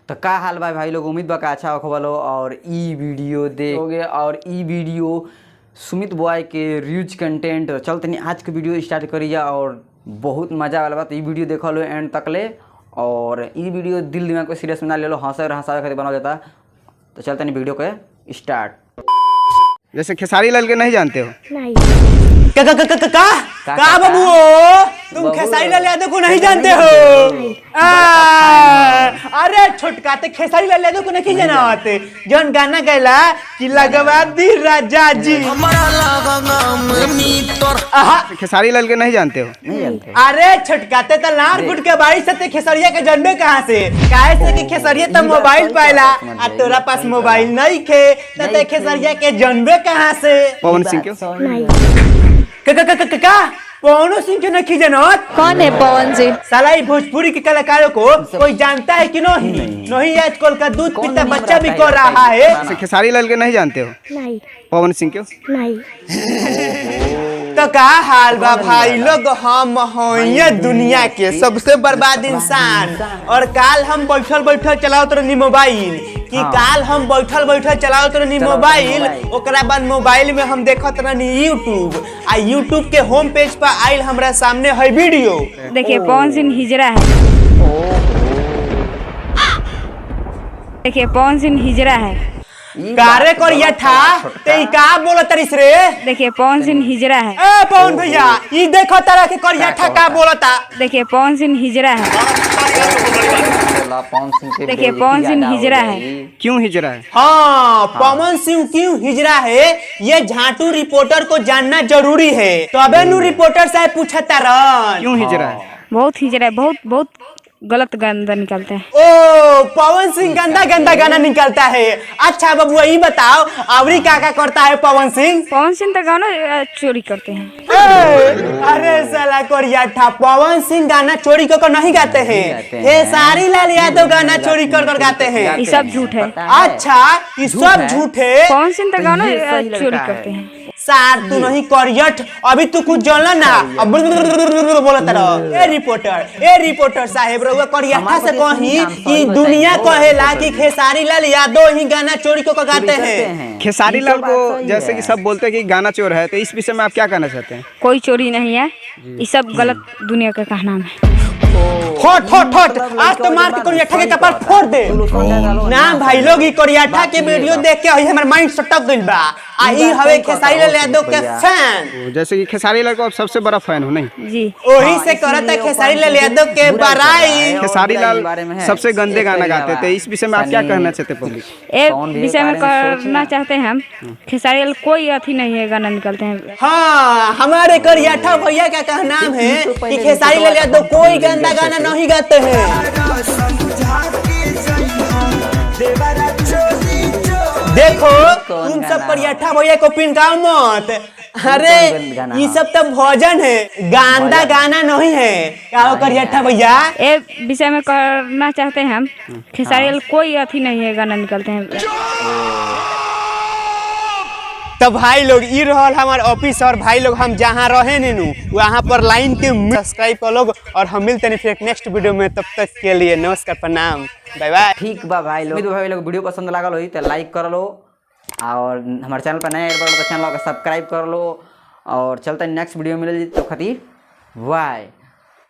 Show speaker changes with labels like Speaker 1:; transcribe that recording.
Speaker 1: तो का हाल भाई लोग, उम्मीद बा का अच्छा होखबलो और ई वीडियो देखोगे और ई वीडियो सुमित बॉय के रीच कंटेंट। चल तनी आज के वीडियो स्टार्ट करिए और बहुत मजा वाला बात। ई वीडियो देख लो एंड तक ले और ई वीडियो दिल दिमाग को सीरियस में ना ले लो, हंसा खातिर बना जाता। तो चल तनी वीडियो के स्टार्ट।
Speaker 2: जैसे खेसारी लाल के नहीं जानते हो?
Speaker 3: नहीं।
Speaker 4: का बाबू तुम खेसारी लाल यादव को नहीं जानते हो? अरे छोटका ते खेसारी लाल यादव को नहीं जानते? जौन गाना गैला कि लगवा दी राजा जी।
Speaker 2: खेसारी लाल के नहीं जानते हो?
Speaker 1: नहीं जानते।
Speaker 4: अरे छोटका ते लार गुट के बारिश से खेसरिया के जन्मे कहाँ से? काहे से कि खेसरिया तो मोबाइल पाइला आ तोरा पास मोबाइल नहीं खे ते खेसरिया के जन्मे कहाँ से?
Speaker 2: पवन सिंह के?
Speaker 4: का पवन सिंह के नहीं जानत?
Speaker 3: कौन है पवन सिंह?
Speaker 4: साला ये भोजपुरी के कलाकारों को कोई जानता है कि नहीं? नहीं आजकल का दूध पीता बच्चा भी कर रहा है।
Speaker 2: जैसे खेसारी लाल के नहीं जानते हो?
Speaker 3: नहीं।
Speaker 2: पवन सिंह के?
Speaker 3: नहीं।
Speaker 4: तो का हाल बा भाई लोग, हम हैं दुनिया के सबसे बर्बाद इंसान और काल हम बैठल चलाओ तो नहीं मोबाइल कि काल हम बैठल चलाओ तो नहीं मोबाइल। ओकरा बाद मोबाइल में हम देखत रहनी यूट्यूब आ यूट्यूब के होम पेज पर आइल हमरा सामने है वीडियो।
Speaker 5: देखिए पवन सिंह हिजरा है। देखिए पवन सिंह हिजरा है।
Speaker 4: कारे करिया था ते का बोलत तरिस रे? देखिए
Speaker 5: पवन सिंह हिजरा है।
Speaker 4: ए पवन भैया ई देखो तरह के करिया था का बोलता?
Speaker 5: देखिए पवन सिंह हिजरा है। देखिए पवन सिंह हिजरा है।
Speaker 2: क्यों हिजरा है?
Speaker 4: हाँ, पवन सिंह क्यों हिजरा है ये झाटू रिपोर्टर को जानना जरूरी है। तो अबे नु रिपोर्टर साहब पूछता रह
Speaker 2: क्यों हिजरा है?
Speaker 5: बहुत हिजरा है, बहुत गलत गाना निकलता है।
Speaker 4: ओ पवन सिंह गंदा गाना निकलता है। अच्छा बाबू ये बताओ अवरी क्या करता है पवन सिंह?
Speaker 5: पवन सिंह तो गाना चोरी करते हैं।
Speaker 4: अरे साला कोरिया था, पवन सिंह गाना चोरी कर नहीं गाते हैं। खेसारी लाल यादव गाना चोरी कर गाते हैं।
Speaker 5: ये सब झूठ है।
Speaker 4: अच्छा ये सब झूठ है।
Speaker 5: पवन सिंह तो गाना चोरी करते हैं।
Speaker 4: सार तू नहीं करियट, अभी तू कुछ जानला ना अब बोलत रह। ए रिपोर्टर साहेब रउआ करियठा से कही कि दुनिया कहेला कि खेसारी लाल यादव ही गाना चोरी को गाते हैं।
Speaker 2: खेसारी लाल को जैसे कि सब बोलते हैं कि गाना चोर है, तो इस विषय में आप क्या कहना चाहते हैं?
Speaker 5: कोई चोरी नहीं है, ये सब गलत दुनिया का कहना है।
Speaker 4: ठोट आज तो मार के कोरियाठा के कपार फोड़ दे ना भाई लोग। ई कोरियाठा के वीडियो देख के हमर माइंड सटक गइल बा। आ ई हवे खेसारी लाल यादव के फैन।
Speaker 2: जैसे कि खेसारी लाल को आप सबसे बड़ा फैन हो नहीं
Speaker 5: जी?
Speaker 4: ओही से करता खेसारी लाल यादव के बड़ाई।
Speaker 2: खेसारी लाल सबसे गंदे गाना गाते थे, इस विषय में आप क्या कहना चाहते हैं पब्लिक?
Speaker 5: एक विषय में करना चाहते हैं हम, खेसारी लाल कोई अथी नहीं है गाना निकलते हैं।
Speaker 4: हाँ हमारे करियाठा भैया का कहना है कि खेसारी लाल यादव कोई गंदा गाना नहीं गाते हैं। देखो तुम सब करियाठा भैया को पिनकाओ मत। अरे ये सब तो भजन है, गांदा गाना नहीं है। क्या करियाठा भैया?
Speaker 5: एक विषय में करना चाहते हैं हम, खेसारी लाल कोई अथी नहीं है गाना निकलते हैं।
Speaker 4: तो भाई लोग ई रहल हमार ऑफिस और भाई लोग हम जहाँ रहे नीनू वहाँ पर लाइन के सब्सक्राइब कर लोग और हम मिलते हैं फिर नेक्स्ट वीडियो में। तब तक के लिए नमस्कार, प्रणाम, बाय बाय।
Speaker 1: ठीक बा भाई लोग वीडियो पसंद लागल होई तो लाइक कर लो और हमारे चैनल पर नया तो चैनल को सब्सक्राइब कर लो और चलते नेक्स्ट वीडियो मिले तो खातिर बाय।